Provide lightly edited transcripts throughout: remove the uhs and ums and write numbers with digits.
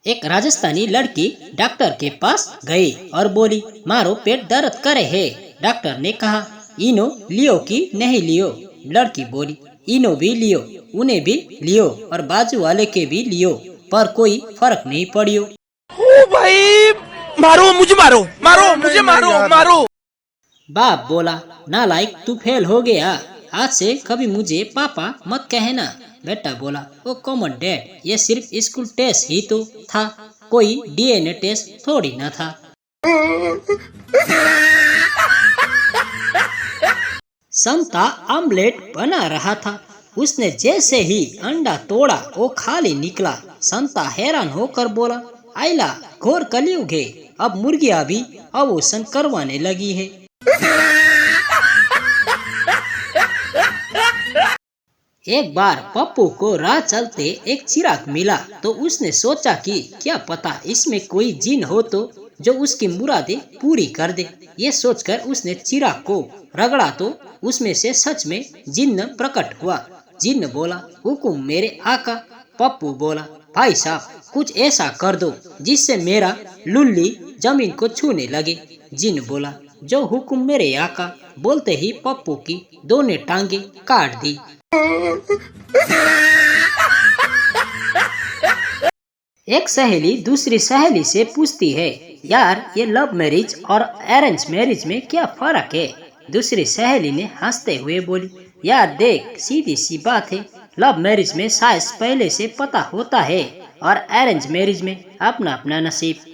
एक राजस्थानी लड़की डॉक्टर के पास गई और बोली, मारो पेट दर्द करे है। डॉक्टर ने कहा, इनो लियो कि नहीं लियो? लड़की बोली, इनो भी लियो, उन्हें भी लियो और बाजू वाले के भी लियो, पर कोई फर्क नहीं पड़ियो। ओ भाई, मारो मुझे, मारो मारो मुझे, मारो मारो। बाप बोला, नालायक, तू फेल हो गया, आज से कभी मुझे पापा मत कहना। बेटा बोला, ओ कॉमन डैड, ये सिर्फ स्कूल टेस्ट ही तो था, कोई डीएनए टेस्ट थोड़ी ना था। संता आमलेट बना रहा था। उसने जैसे ही अंडा तोड़ा वो खाली निकला। संता हैरान होकर बोला, आइला घोर कलयुग है, अब मुर्गियां भी अवोसन करवाने लगी है। एक बार पप्पू को राह चलते एक चिराग मिला तो उसने सोचा कि क्या पता इसमें कोई जिन हो तो जो उसकी मुरादें पूरी कर दे। ये सोचकर उसने चिराग को रगड़ा तो उसमें से सच में जिन्न प्रकट हुआ। जिन्न बोला, हुकुम मेरे आका। पप्पू बोला, भाई साहब कुछ ऐसा कर दो जिससे मेरा लुल्ली जमीन को छूने लगे। जिन्न बोला, जो हुकुम मेरे आका। बोलते ही पप्पू की दोनों टांगे काट दी। एक सहेली दूसरी सहेली से पूछती है, यार ये लव मैरिज और अरेंज मैरिज में क्या फर्क है? दूसरी सहेली ने हंसते हुए बोली, यार देख, सीधी सी बात है, लव मैरिज में साइज पहले से पता होता है और अरेंज मैरिज में अपना अपना नसीब।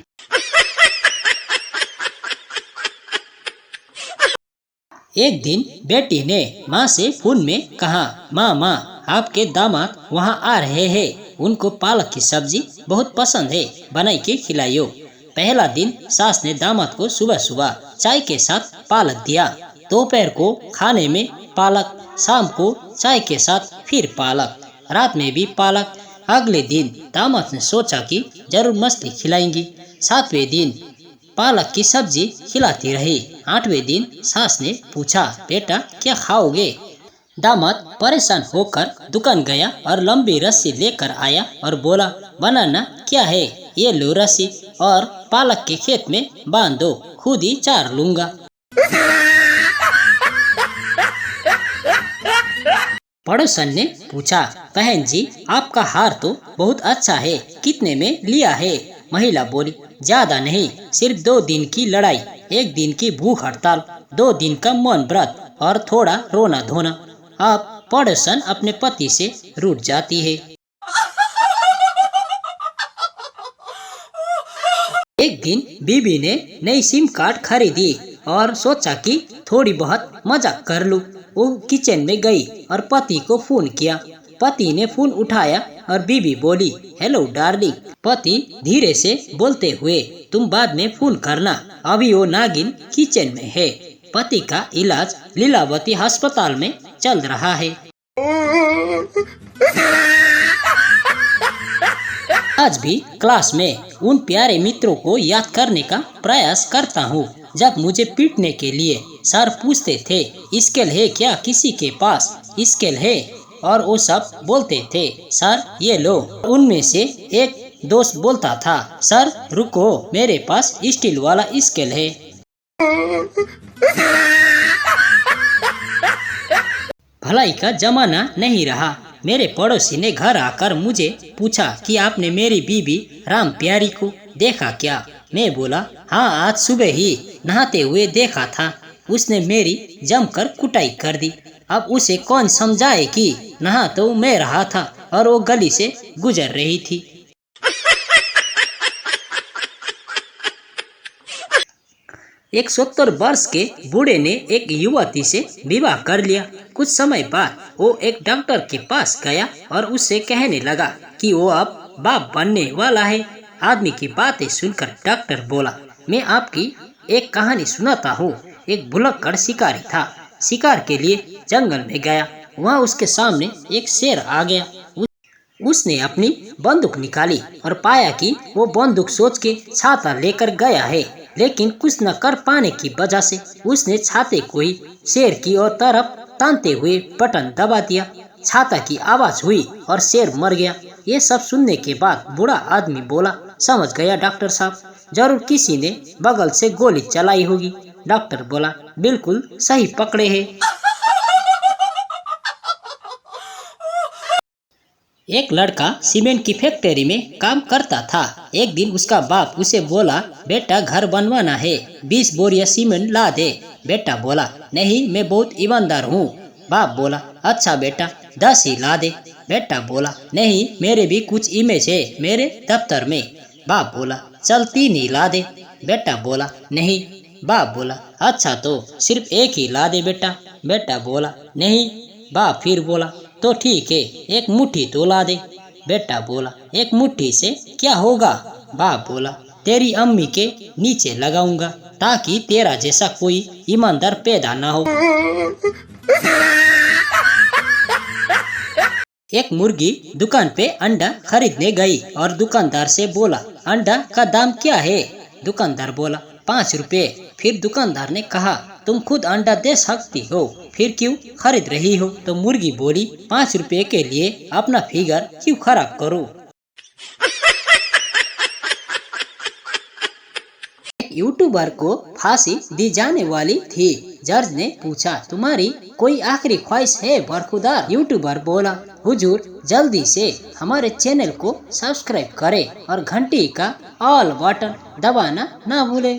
एक दिन बेटी ने माँ से फोन में कहा, माँ आपके दामाद वहाँ आ रहे हैं, उनको पालक की सब्जी बहुत पसंद है, बनाई के खिलाइयो। पहला दिन सास ने दामाद को सुबह सुबह चाय के साथ पालक दिया, दोपहर को खाने में पालक, शाम को चाय के साथ फिर पालक, रात में भी पालक। अगले दिन दामाद ने सोचा कि जरूर मछली खिलाएंगी। 7वें दिन पालक की सब्जी खिलाती रही। 8वें दिन सास ने पूछा, बेटा क्या खाओगे? दामाद परेशान होकर दुकान गया और लंबी रस्सी लेकर आया और बोला, बनाना क्या है? ये लो रस्सी और पालक के खेत में बांध दो, खुद ही चार लूंगा। पड़ोसन ने पूछा, बहन जी आपका हार तो बहुत अच्छा है, कितने में लिया है? महिला बोली, ज्यादा नहीं, सिर्फ 2 दिन की लड़ाई, 1 दिन की भूख हड़ताल, 2 दिन का मौन व्रत और थोड़ा रोना धोना। अब पड़ोसन अपने पति से रूठ जाती है। एक दिन बीबी ने नई सिम कार्ड खरीदी और सोचा कि थोड़ी बहुत मजाक कर लूं। वो किचन में गई और पति को फोन किया। पति ने फोन उठाया और बीबी बोली, हेलो डार्लिंग। पति धीरे से बोलते हुए, तुम बाद में फोन करना, अभी वो नागिन किचन में है। पति का इलाज लीलावती अस्पताल में चल रहा है। आज भी क्लास में उन प्यारे मित्रों को याद करने का प्रयास करता हूँ जब मुझे पीटने के लिए सर पूछते थे, स्केल है क्या किसी के पास? स्केल है, और वो सब बोलते थे, सर ये लो। उनमें से एक दोस्त बोलता था, सर रुको, मेरे पास स्टील वाला स्केल है। भलाई का जमाना नहीं रहा। मेरे पड़ोसी ने घर आकर मुझे पूछा कि आपने मेरी बीबी राम प्यारी को देखा क्या? मैं बोला, हाँ आज सुबह ही नहाते हुए देखा था, उसने मेरी जमकर कुटाई कर दी। अब उसे कौन समझाए कि नहा तो मैं रहा था और वो गली से गुजर रही थी। एक 70 वर्ष के बूढ़े ने एक युवती से विवाह कर लिया। कुछ समय बाद वो एक डॉक्टर के पास गया और उससे कहने लगा कि वो अब बाप बनने वाला है। आदमी की बातें सुनकर डॉक्टर बोला, मैं आपकी एक कहानी सुनाता हूँ। एक भुलक्कड़ शिकारी था, शिकार के लिए जंगल में गया। वहाँ उसके सामने एक शेर आ गया। उसने अपनी बंदूक निकाली और पाया कि वो बंदूक सोच के छाता लेकर गया है, लेकिन कुछ न कर पाने की वजह से उसने छाते को ही शेर की ओर तरफ तानते हुए बटन दबा दिया। छाता की आवाज हुई और शेर मर गया। ये सब सुनने के बाद बूढ़ा आदमी बोला, समझ गया डॉक्टर साहब, जरूर किसी ने बगल से गोली चलाई होगी। डॉक्टर बोला, बिल्कुल सही पकड़े है। एक लड़का सीमेंट की फैक्ट्री में काम करता था। एक दिन उसका बाप उसे बोला, बेटा घर बनवाना है, 20 बोरियां सीमेंट ला दे। बेटा बोला, नहीं मैं बहुत ईमानदार हूँ। बाप बोला, अच्छा बेटा 10 ही ला दे। बेटा बोला, नहीं मेरे भी कुछ इमेज है मेरे दफ्तर में। बाप बोला, चल 3 ही ला दे। बेटा बोला, नहीं। बाप बोला, अच्छा तो सिर्फ 1 ही ला दे बेटा। बेटा बोला, नहीं। बाप फिर बोला, तो ठीक है 1 मुट्ठी तो ला दे। बेटा बोला, 1 मुट्ठी से क्या होगा? बाप बोला, तेरी अम्मी के नीचे लगाऊंगा ताकि तेरा जैसा कोई ईमानदार पैदा ना हो। एक मुर्गी दुकान पे अंडा खरीदने गई और दुकानदार से बोला, अंडा का दाम क्या है? दुकानदार बोला, 5 रुपए। फिर दुकानदार ने कहा, तुम खुद अंडा दे सकती हो, फिर क्यों खरीद रही हो? तो मुर्गी बोली, 5 रुपए के लिए अपना फिगर क्यों खराब करो? यूट्यूबर को फांसी दी जाने वाली थी। जज ने पूछा, तुम्हारी कोई आखिरी ख्वाहिश है बरखुदार? यूट्यूबर बोला, हुजूर जल्दी से हमारे चैनल को सब्सक्राइब करें और घंटी का ऑल बटन दबाना ना भूले।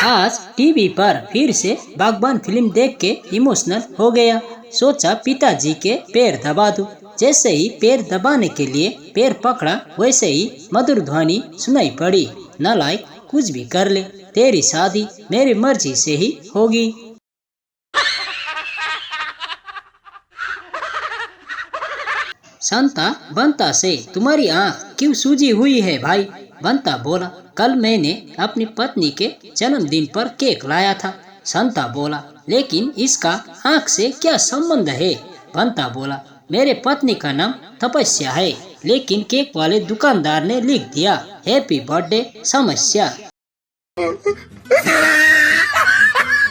आज टीवी पर फिर से बागबान फिल्म देख के इमोशनल हो गया। सोचा पिताजी के पैर दबा दूं। जैसे ही पैर दबाने के लिए पैर पकड़ा, वैसे ही मधुर ध्वनि सुनाई पड़ी, नालायक कुछ भी कर ले, तेरी शादी मेरी मर्जी से ही होगी। संता बंता से, तुम्हारी आँख क्यों सूजी हुई है भाई? बंता बोला, कल मैंने अपनी पत्नी के जन्मदिन पर केक लाया था। संता बोला, लेकिन इसका आँख से क्या संबंध है? बंता बोला, मेरे पत्नी का नाम तपस्या है, लेकिन केक वाले दुकानदार ने लिख दिया हैप्पी बर्थडे समस्या।